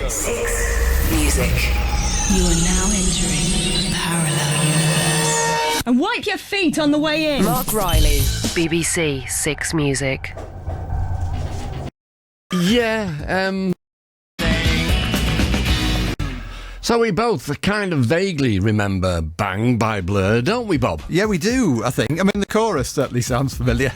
6 Music. You are now entering a parallel universe. And wipe your feet on the way in. Marc Riley, BBC 6 Music. Yeah, so we both kind of vaguely remember Bang by Blur, don't we, Bob? Yeah, we do, I think. I mean, the chorus certainly sounds familiar.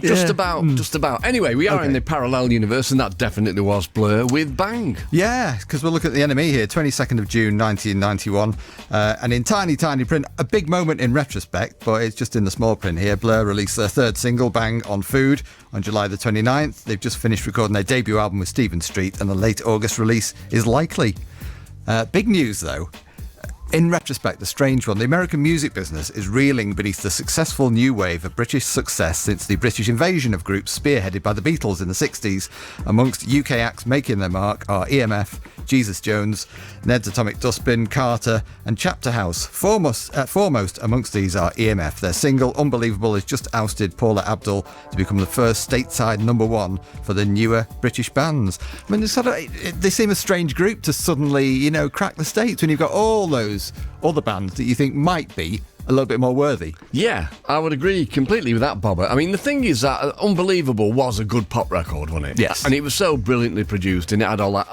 Just about. Anyway, we are in the parallel universe, and that definitely was Blur with Bang. Yeah, because we'll look at the NME here, 22nd of June 1991, and in tiny print, a big moment in retrospect, but it's just in the small print here. Blur released their third single, Bang on Food, on July the 29th. They've just finished recording their debut album with Stephen Street, and a late August release is likely. Big news, though. In retrospect, the strange one, the American music business is reeling beneath the successful new wave of British success since the British invasion of groups spearheaded by the Beatles in the 60s. Amongst UK acts making their mark are EMF, Jesus Jones, Ned's Atomic Dustbin, Carter and Chapter House. Foremost amongst these are EMF. Their single, Unbelievable, has just ousted Paula Abdul to become the first stateside number one for the newer British bands. I mean, they seem a strange group to suddenly, crack the States when you've got all those other bands that you think might be a little bit more worthy. Yeah, I would agree completely with that, Bob. I mean, the thing is that Unbelievable was a good pop record, wasn't it? Yes. And it was so brilliantly produced, and it had all that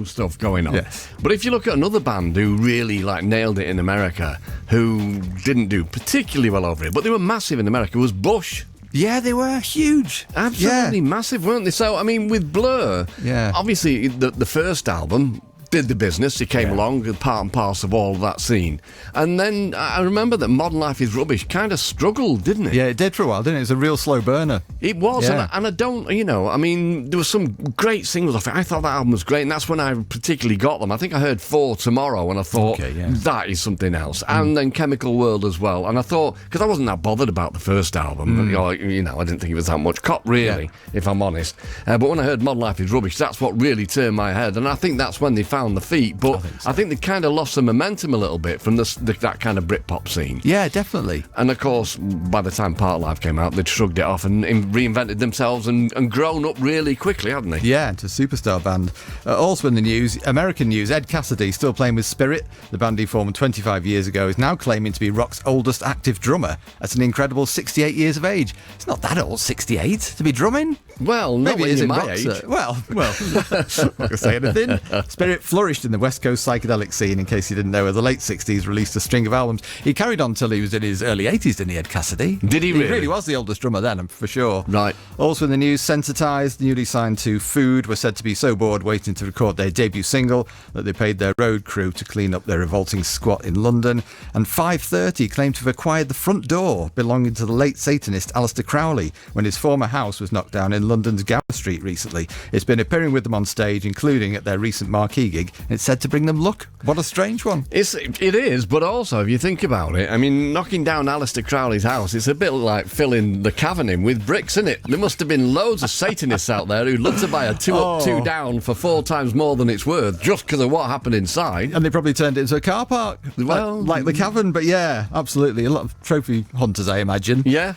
stuff going on. Yes. But if you look at another band who really nailed it in America, who didn't do particularly well over it, but they were massive in America, was Bush. Yeah, they were huge. Absolutely massive, weren't they? So, I mean, with Blur, obviously the first album did the business. It came along, part and parcel of all of that scene. And then I remember that Modern Life is Rubbish kind of struggled, didn't it? Yeah, it did for a while, didn't it? It was a real slow burner. It was, yeah. and I don't, I mean, there were some great singles off it. I thought that album was great, and that's when I particularly got them. I think I heard For Tomorrow, and I thought, that is something else. And then Chemical World as well. And I thought, because I wasn't that bothered about the first album, I didn't think it was that much cop, really, if I'm honest. But when I heard Modern Life is Rubbish, that's what really turned my head, and I think that's when they found the feet. But I think they kind of lost the momentum a little bit from that kind of Britpop scene. Yeah, definitely. And of course, by the time Part Life came out, they'd shrugged it off and reinvented themselves and grown up really quickly, hadn't they? Yeah, into a superstar band. Also in the news, American news, Ed Cassidy, still playing with Spirit. The band he formed 25 years ago is now claiming to be rock's oldest active drummer at an incredible 68 years of age. It's not that old, 68, to be drumming. Well, not maybe when it is you're in my rocks, age. Well, I'm not going to say anything. Spirit flourished in the West Coast psychedelic scene, in case you didn't know. In the late 60s, released a string of albums. He carried on till he was in his early 80s, didn't he, Ed Cassidy? Did he really? He really was the oldest drummer then, for sure. Right. Also in the news, Sensitised, newly signed to Food, were said to be so bored waiting to record their debut single that they paid their road crew to clean up their revolting squat in London. And 530 claimed to have acquired the front door belonging to the late Satanist Aleister Crowley when his former house was knocked down in London's Gower Street recently. It's been appearing with them on stage, including at their recent marquee gig, and it's said to bring them luck. What a strange one. It is, but also, if you think about it, I mean, knocking down Aleister Crowley's house, it's a bit like filling the cavern in with bricks, isn't it? There must have been loads of Satanists out there who'd love to buy a 2 up, 2 down for 4 times more than it's worth, just because of what happened inside. And they probably turned it into a car park. Well, like the cavern, but yeah, absolutely. A lot of trophy hunters, I imagine. Yeah.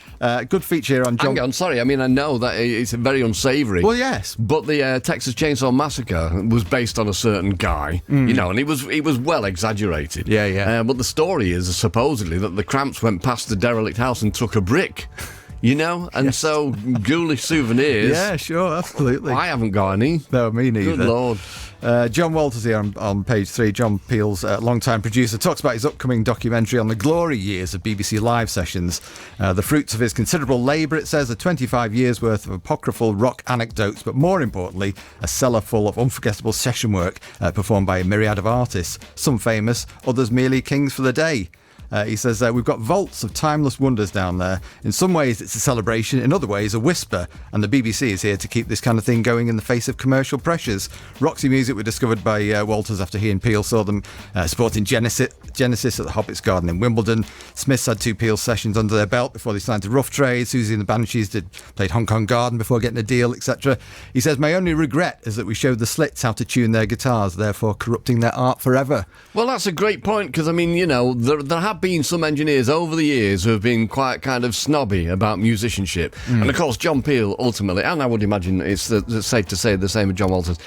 Good feature here on John... Hang on, sorry, I mean, I know that it's very unsavoury. Well, yes. But the Texas Chainsaw Massacre was based on a certain guy, and it was well exaggerated. Yeah. But the story is supposedly that the Cramps went past the derelict house and took a brick. And so ghoulish souvenirs. Yeah, sure, absolutely. I haven't got any. No, me neither. Good Lord. John Walters here on page 3. John Peel's long-time producer talks about his upcoming documentary on the glory years of BBC Live sessions. The fruits of his considerable labour, it says, are 25 years worth of apocryphal rock anecdotes, but more importantly, a cellar full of unforgettable session work performed by a myriad of artists, some famous, others merely kings for the day. He says, we've got vaults of timeless wonders down there. In some ways, it's a celebration. In other ways, a whisper. And the BBC is here to keep this kind of thing going in the face of commercial pressures. Roxy Music were discovered by Walters after he and Peel saw them supporting Genesis at the Hobbit's Garden in Wimbledon. Smiths had 2 Peel sessions under their belt before they signed to Rough Trade. Susie and the Banshees played Hong Kong Garden before getting a deal, etc. He says, my only regret is that we showed the Slits how to tune their guitars, therefore corrupting their art forever. Well, that's a great point, because, I mean, there have been some engineers over the years who have been quite kind of snobby about musicianship. And of course, John Peel ultimately, and I would imagine it's safe to say the same with John Walters,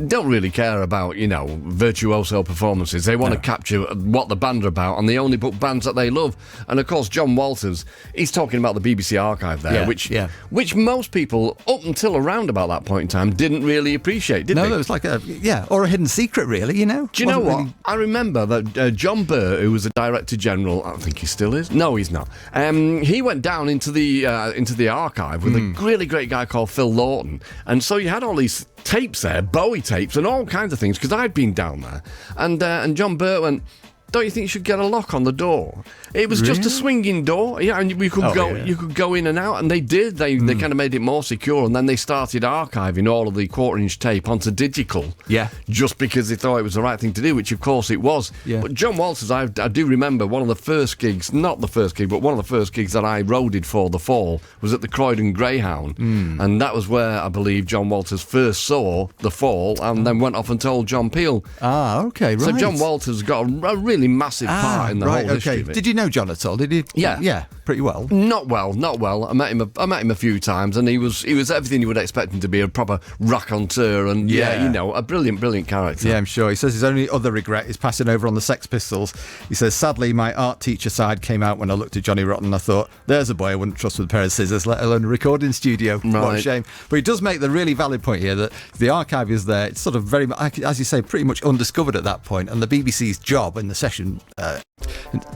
don't really care about, virtuoso performances. They want to capture what the band are about, and they only book bands that they love. And of course, John Walters, he's talking about the BBC archive there, which most people, up until around about that point in time, didn't really appreciate, did they? No, it was like or a hidden secret, really, Do you know what? Really... I remember that John Burr, who was the Director General, I think he still is. No, he's not. He went down into the archive with a really great guy called Phil Lawton, and so you had all these tapes there, Bowie tapes, and all kinds of things, because I'd been down there, and John Burr went, "Don't you think you should get a lock on the door?" It was just a swinging door, and you could you could go in and out, and they did. They kind of made it more secure, and then they started archiving all of the quarter-inch tape onto digital, just because they thought it was the right thing to do, which of course it was. But John Walters, I do remember one of the first gigs, not the first gig, but one of the first gigs that I roaded for The Fall was at the Croydon Greyhound, and that was where I believe John Walters first saw The Fall, and then went off and told John Peel. Ah, okay, right. So John Walters got a really massive part in the whole history of it. Did you know John at all? Did you? Yeah, pretty well. Not well. I met him a few times, and he was everything you would expect him to be, a proper raconteur, and a brilliant character. Yeah, I'm sure. He says his only other regret is passing over on the Sex Pistols. He says, sadly, my art teacher side came out when I looked at Johnny Rotten. I thought, there's a boy I wouldn't trust with a pair of scissors, let alone a recording studio. Right. What a shame. But he does make the really valid point here that the archive is there. It's sort of very, as you say, pretty much undiscovered at that point, and the BBC's job in the session,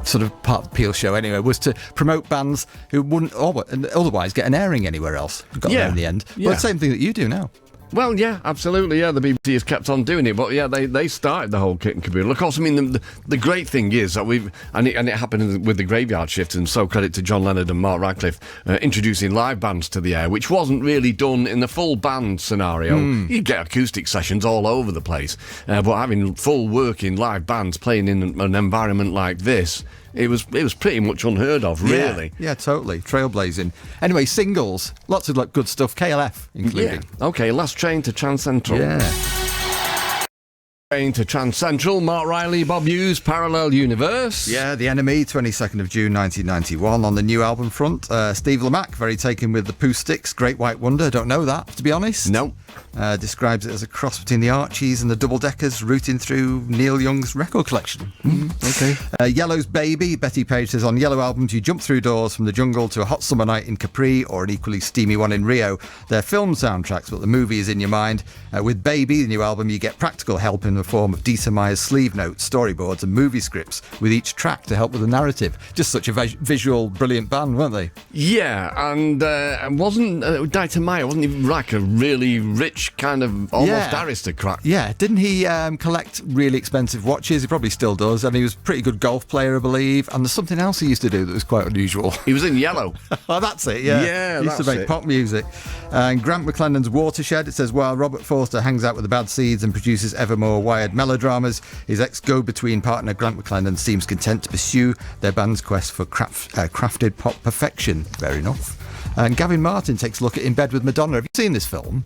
sort of part of the Peel show anyway, was to promote bands who wouldn't otherwise get an airing anywhere else. Got there in the end. But the same thing that you do now. Well, yeah, absolutely, yeah. The BBC has kept on doing it, but yeah, they started the whole kit and caboodle. Of course, I mean, the great thing is that it happened with the Graveyard Shift, and so credit to John Leonard and Mark Radcliffe introducing live bands to the air, which wasn't really done in the full band scenario. You get acoustic sessions all over the place, but having full working live bands playing in an environment like this, it was pretty much unheard of, really. Yeah, totally. Trailblazing. Anyway, singles. Lots of good stuff. KLF including. Yeah. Okay, Last Train to Trans Central. Yeah. Train to Trans Central, Mark Riley, Bob Hughes, Parallel Universe. Yeah, The Enemy, 22nd of June 1991 on the new album front. Steve Lamacq, very taken with the Pooh Sticks, Great White Wonder. Don't know that, to be honest. No. Describes it as a cross between the Archies and the Double Deckers, rooting through Neil Young's record collection. Okay. Yellow's Baby, Betty Page says, on Yellow albums you jump through doors from the jungle to a hot summer night in Capri or an equally steamy one in Rio. They're film soundtracks, but the movie is in your mind. With Baby, the new album, you get practical help in the form of Dieter Meyer's sleeve notes, storyboards and movie scripts with each track to help with the narrative. Just such a visual, brilliant band, weren't they? Yeah, and wasn't Dieter Meyer, wasn't he like a really rich kind of almost aristocrat? Yeah, didn't he collect really expensive watches? He probably still does, and he was a pretty good golf player, I believe, and there's something else he used to do that was quite unusual. He was in Yellow. Oh, that's it, yeah. Yeah, he used to make pop music. And Grant McLennan's Watershed, it says, while Robert Forster hangs out with the Bad Seeds and produces ever more wired melodramas, his ex-go-between partner Grant McLennan seems content to pursue their band's quest for crafted pop perfection. Fair enough. And Gavin Martin takes a look at In Bed with Madonna. Have you seen this film?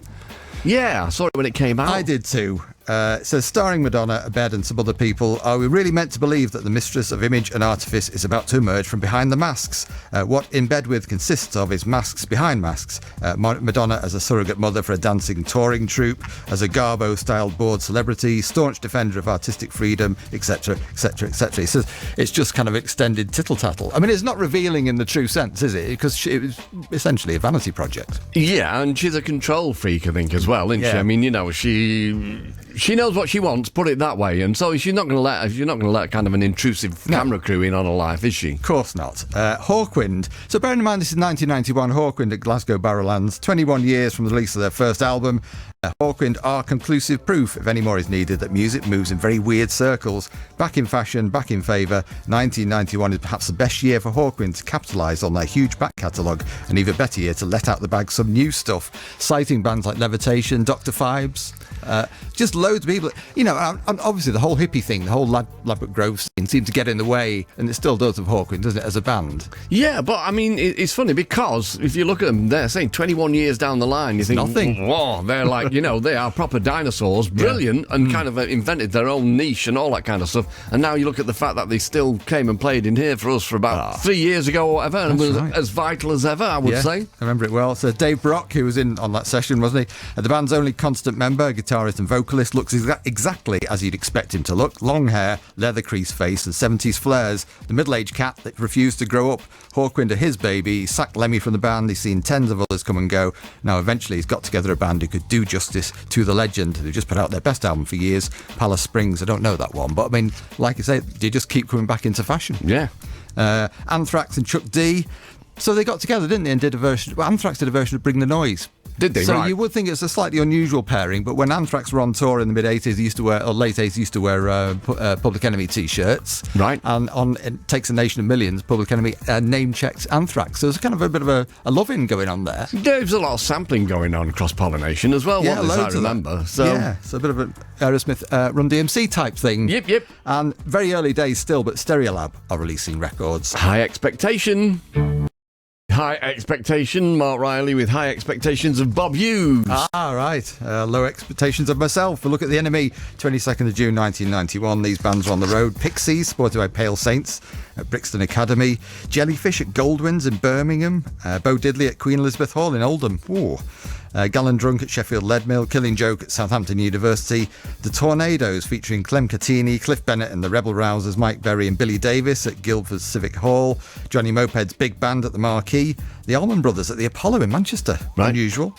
Yeah, I saw it when it came out. I did too. It says, starring Madonna, Abed and some other people, are we really meant to believe that the mistress of image and artifice is about to emerge from behind the masks? What In Bed With consists of is masks behind masks. Madonna as a surrogate mother for a dancing touring troupe, as a Garbo-styled bored celebrity, staunch defender of artistic freedom, etc., etc., etc. He says it's just kind of extended tittle-tattle. I mean, it's not revealing in the true sense, is it? Because it was essentially a vanity project. Yeah, and she's a control freak, I think, as well, isn't she? I mean, she knows what she wants, put it that way, and so she's not going to let kind of an intrusive camera crew in on her life, is she? Of course not. Hawkwind. So bearing in mind this is 1991, Hawkwind at Glasgow Barrowlands, 21 years from the release of their first album. Hawkwind are conclusive proof, if any more is needed, that music moves in very weird circles. Back in fashion, back in favour, 1991 is perhaps the best year for Hawkwind to capitalise on their huge back catalogue, and even better year to let out the bag some new stuff, citing bands like Levitation, Dr. Phibes, just loads of people. You know, and obviously the whole hippie thing, the whole Ladbroke Grove scene seemed to get in the way, and it still does of Hawkwind, doesn't it, as a band? Yeah, but I mean, it's funny because if you look at them, they're saying 21 years down the line, you think, nothing. Whoa, they're like you know, they are proper dinosaurs, brilliant, and kind of invented their own niche and all that kind of stuff. And now you look at the fact that they still came and played in here for us for about 3 years ago or whatever, and was as vital as ever, I would say. I remember it well. So Dave Brock, who was in on that session, wasn't he? The band's only constant member, guitarist and vocalist, looks exactly as you'd expect him to look. Long hair, leather crease face and 70s flares. The middle-aged cat that refused to grow up. Hawkwind are his baby. He sacked Lemmy from the band. He's seen tens of others come and go. Now eventually he's got together a band who could do justice to the legend. They just put out their best album for years, Palace Springs. I don't know that one, but I mean, like I say, they just keep coming back into fashion. Yeah. Anthrax and Chuck D. So they got together, didn't they, and did a version. Well, Anthrax did a version of Bring the Noise. Did they? So right. you would think it's a slightly unusual pairing, but when Anthrax were on tour in the mid-80s, they used to wear, or late 80s, used to wear Public Enemy T-shirts. Right. And on It Takes a Nation of Millions, Public Enemy name-checked Anthrax. So there's kind of a bit of a loving going on there. There's a lot of sampling going on, cross-pollination as well, Yeah, as I loads of that. remember. So. Yeah, it's a bit of an Aerosmith Run DMC type thing. Yep. And very early days still, but Stereolab are releasing records. High Expectation. High Expectation, Mark Riley with High Expectations of Bob Hughes. Right. Low Expectations of Myself. We'll look at the Enemy, 22nd of June 1991. These bands are on the road. Pixies, supported by Pale Saints at Brixton Academy. Jellyfish at Goldwyn's in Birmingham. Bo Diddley at Queen Elizabeth Hall in Oldham. Ooh. Gallon Drunk at Sheffield Leadmill, Killing Joke at Southampton University, The Tornadoes featuring Clem Catini, Cliff Bennett and the Rebel Rousers, Mike Berry and Billy Davis at Guildford Civic Hall, Johnny Moped's Big Band at the Marquee, the Allman Brothers at the Apollo in Manchester, unusual.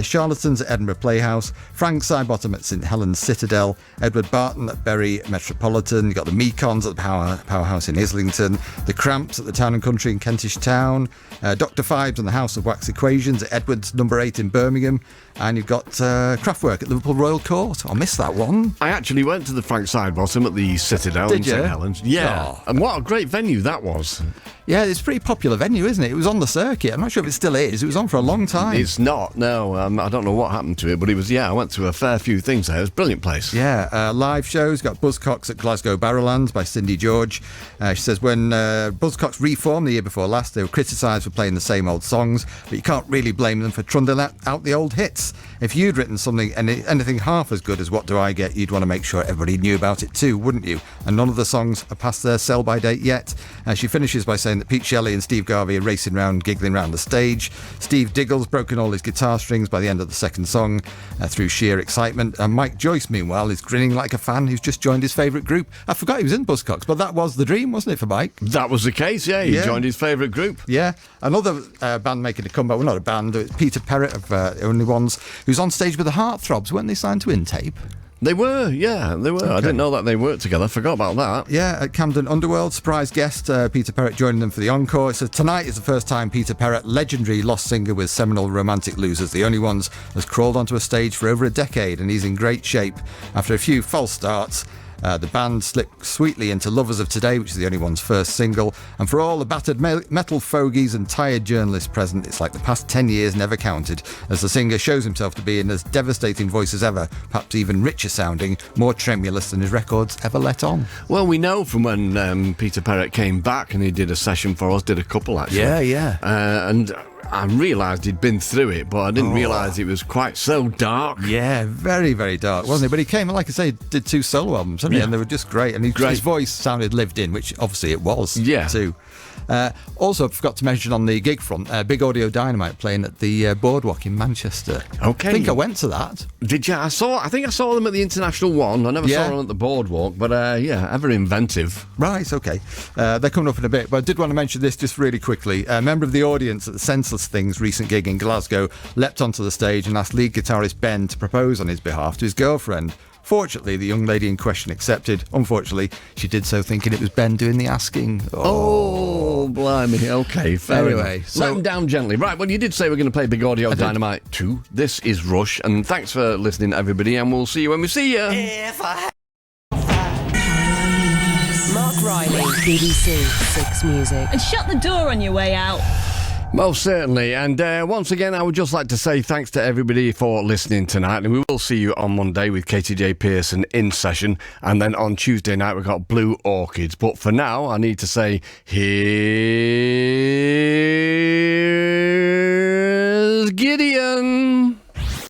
Charlatans at Edinburgh Playhouse, Frank Sidebottom at St Helens Citadel, Edward Barton at Bury Metropolitan, you've got the Mekons at the Powerhouse in Islington, the Cramps at the Town and Country in Kentish Town, Dr. Fibes and the House of Wax Equations at Edwards No. 8 in Birmingham, and you've got Kraftwerk at Liverpool Royal Court. I missed that one. I actually went to the Frank Sidebottom at the Citadel in Did you? St Helens. Yeah. Oh. And what a great venue that was. Yeah, it's a pretty popular venue, isn't it? It was on the circuit. I'm not sure if it still is. It was on for a long time. It's not, no. I don't know what happened to it, but it was, I went to a fair few things there. It was a brilliant place. Yeah, live shows. Got Buzzcocks at Glasgow Barrowlands by Cindy George. She says when Buzzcocks reformed the year before last, they were criticised for playing the same old songs, but you can't really blame them for trundling out the old hits. If you'd written something anything half as good as What Do I Get, you'd want to make sure everybody knew about it too, wouldn't you? And none of the songs are past their sell-by date yet. She finishes by saying that Pete Shelley and Steve Garvey are racing round, giggling round the stage. Steve Diggle's broken all his guitar strings by the end of the second song through sheer excitement. And Mike Joyce, meanwhile, is grinning like a fan who's just joined his favourite group. I forgot he was in Buzzcocks, but that was the dream, wasn't it, for Mike? That was the case, yeah. He joined his favourite group. Yeah. Another band making a comeback, well, not a band, it's Peter Perrett of Only Ones, who's on stage with the Heartthrobs. Weren't they signed to Intape? They were, yeah, they were. Okay. I didn't know that they worked together. Forgot about that. Yeah, at Camden Underworld, surprise guest Peter Perrett joining them for the encore. So tonight is the first time Peter Perrett, legendary lost singer with seminal Romantic Losers, The Only Ones, has crawled onto a stage for over a decade, and he's in great shape. After a few false starts, the band slipped sweetly into Lovers of Today, which is The Only One's first single. And for all the battered metal fogies and tired journalists present, it's like the past 10 years never counted, as the singer shows himself to be in as devastating voice as ever, perhaps even richer sounding, more tremulous than his records ever let on. Well, we know from when Peter Perrett came back and he did a session for us, did a couple actually. Yeah. And I realised he'd been through it, but I didn't realise it was quite so dark. Yeah, very, very dark, wasn't it? But he came, like I say, did 2 solo albums, didn't he? And they were just great. And his voice sounded lived in, which obviously it was, too. Also, I forgot to mention on the gig front, Big Audio Dynamite playing at the Boardwalk in Manchester. Okay. I think I went to that. Did you? I think I saw them at the International One. I never saw them at the Boardwalk, but ever inventive. Right, okay. They're coming up in a bit, but I did want to mention this just really quickly. A member of the audience at the Senseless Things recent gig in Glasgow leapt onto the stage and asked lead guitarist Ben to propose on his behalf to his girlfriend. Fortunately, the young lady in question accepted. Unfortunately, she did so thinking it was Ben doing the asking. Oh blimey. Okay, fair enough. So, let him down gently. Right, well, you did say we're going to play Big Audio Dynamite 2. This is Rush, and thanks for listening, everybody, and we'll see you when we see you. Marc Riley, BBC 6 Music. And shut the door on your way out. Most certainly. And once again, I would just like to say thanks to everybody for listening tonight. And we will see you on Monday with Katie J. Pearson in session. And then on Tuesday night, we've got Blue Orchids. But for now, I need to say, here's Gideon.